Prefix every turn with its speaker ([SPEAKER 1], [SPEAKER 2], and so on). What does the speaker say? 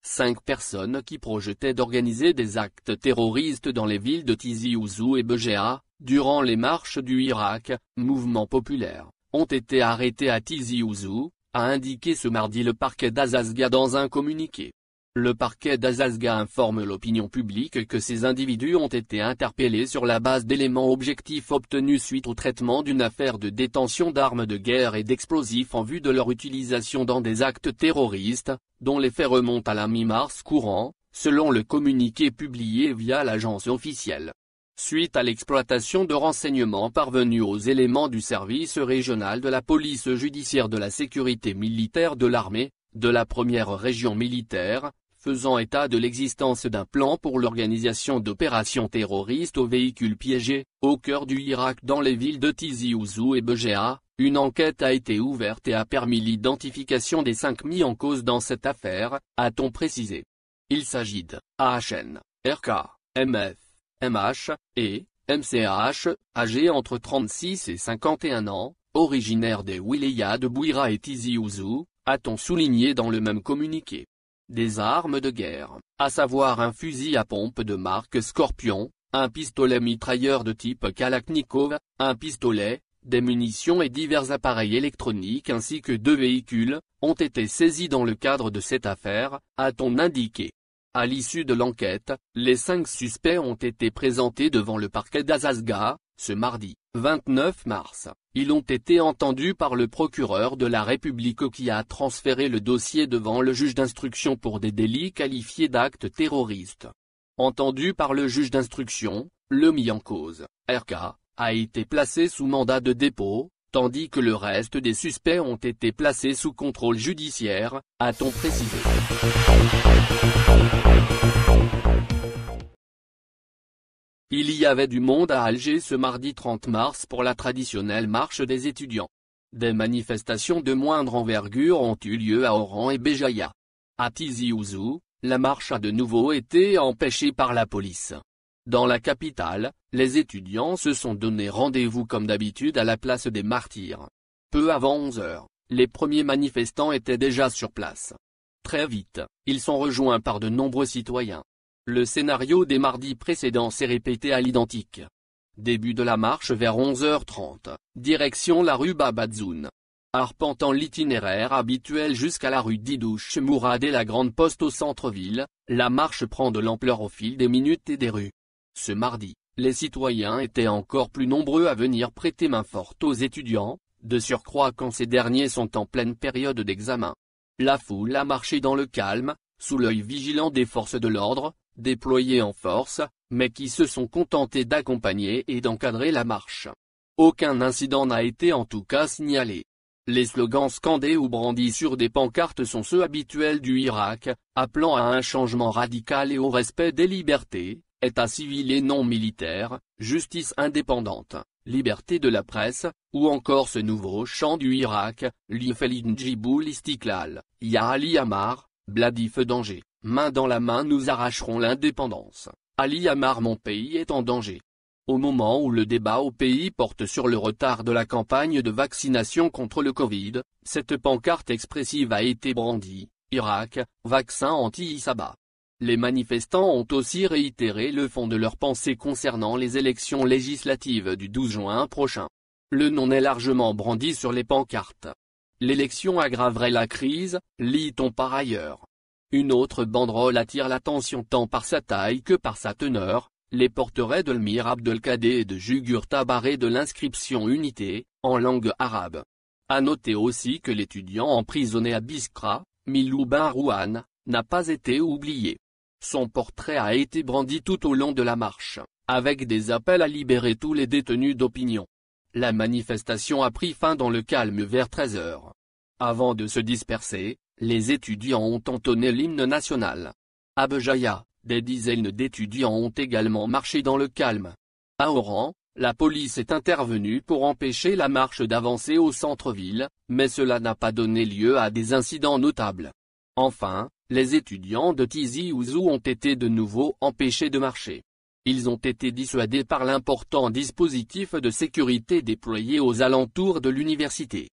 [SPEAKER 1] Cinq personnes qui projetaient d'organiser des actes terroristes dans les villes de Tizi Ouzou et Béja, durant les marches du Hirak, mouvement populaire, ont été arrêtés à Tizi Ouzou, a indiqué ce mardi le parquet d'Azazga dans un communiqué. Le parquet d'Azazga informe l'opinion publique que ces individus ont été interpellés sur la base d'éléments objectifs obtenus suite au traitement d'une affaire de détention d'armes de guerre et d'explosifs en vue de leur utilisation dans des actes terroristes, dont les faits remontent à la mi-mars courant, selon le communiqué publié via l'agence officielle. Suite à l'exploitation de renseignements parvenus aux éléments du service régional de la police judiciaire de la sécurité militaire de l'armée, de la première région militaire, faisant état de l'existence d'un plan pour l'organisation d'opérations terroristes aux véhicules piégés, au cœur du Hirak dans les villes de Tizi Ouzou et Béja, une enquête a été ouverte et a permis l'identification des 5 mis en cause dans cette affaire, a-t-on précisé. Il s'agit de AHN, RK, MF, MH, et MCH, âgés entre 36 et 51 ans, originaires des wilayas de Bouira et Tizi Ouzou, a-t-on souligné dans le même communiqué. Des armes de guerre, à savoir un fusil à pompe de marque Scorpion, un pistolet mitrailleur de type Kalachnikov, un pistolet, des munitions et divers appareils électroniques ainsi que 2 véhicules, ont été saisis dans le cadre de cette affaire, a-t-on indiqué. À l'issue de l'enquête, les 5 suspects ont été présentés devant le parquet d'Azazga, ce mardi, 29 mars. Ils ont été entendus par le procureur de la République qui a transféré le dossier devant le juge d'instruction pour des délits qualifiés d'actes terroristes. Entendu par le juge d'instruction, le mis en cause, RK, a été placé sous mandat de dépôt, tandis que le reste des suspects ont été placés sous contrôle judiciaire, a-t-on précisé. Il y avait du monde à Alger ce mardi 30 mars pour la traditionnelle marche des étudiants. Des manifestations de moindre envergure ont eu lieu à Oran et Béjaïa. À Tizi Ouzou, la marche a de nouveau été empêchée par la police. Dans la capitale, les étudiants se sont donné rendez-vous comme d'habitude à la place des Martyrs. Peu avant 11 h, les premiers manifestants étaient déjà sur place. Très vite, ils sont rejoints par de nombreux citoyens. Le scénario des mardis précédents s'est répété à l'identique. Début de la marche vers 11 h 30, direction la rue Babadzoun. Arpentant l'itinéraire habituel jusqu'à la rue Didouche Mourad et la Grande Poste au centre-ville, la marche prend de l'ampleur au fil des minutes et des rues. Ce mardi, les citoyens étaient encore plus nombreux à venir prêter main forte aux étudiants, de surcroît quand ces derniers sont en pleine période d'examen. La foule a marché dans le calme, sous l'œil vigilant des forces de l'ordre, déployés en force, mais qui se sont contentés d'accompagner et d'encadrer la marche. Aucun incident n'a été en tout cas signalé. Les slogans scandés ou brandis sur des pancartes sont ceux habituels du Hirak, appelant à un changement radical et au respect des libertés, état civil et non militaire, justice indépendante, liberté de la presse, ou encore ce nouveau chant du Hirak, L'Ifelid Njibou l'Istiklal, Ya Ali Amar, Bladi feu danger, main dans la main nous arracherons l'indépendance, Ali Amar mon pays est en danger. Au moment où le débat au pays porte sur le retard de la campagne de vaccination contre le Covid, cette pancarte expressive a été brandie, Hirak, vaccin anti-Isaba. Les manifestants ont aussi réitéré le fond de leur pensée concernant les élections législatives du 12 juin prochain. Le nom est largement brandi sur les pancartes. L'élection aggraverait la crise, lit-on par ailleurs. Une autre banderole attire l'attention tant par sa taille que par sa teneur, les portraits d'Elmir Abdelkader et de Jugur Tabaré de l'inscription Unité, en langue arabe. À noter aussi que l'étudiant emprisonné à Biskra, Milou Ben Rouhan, n'a pas été oublié. Son portrait a été brandi tout au long de la marche, avec des appels à libérer tous les détenus d'opinion. La manifestation a pris fin dans le calme vers 13 h. Avant de se disperser, les étudiants ont entonné l'hymne national. À Béjaïa, des dizaines d'étudiants ont également marché dans le calme. À Oran, la police est intervenue pour empêcher la marche d'avancer au centre-ville, mais cela n'a pas donné lieu à des incidents notables. Enfin, Les étudiants de Tizi Ouzou ont été de nouveau empêchés de marcher. Ils ont été dissuadés par l'important dispositif de sécurité déployé aux alentours de l'université.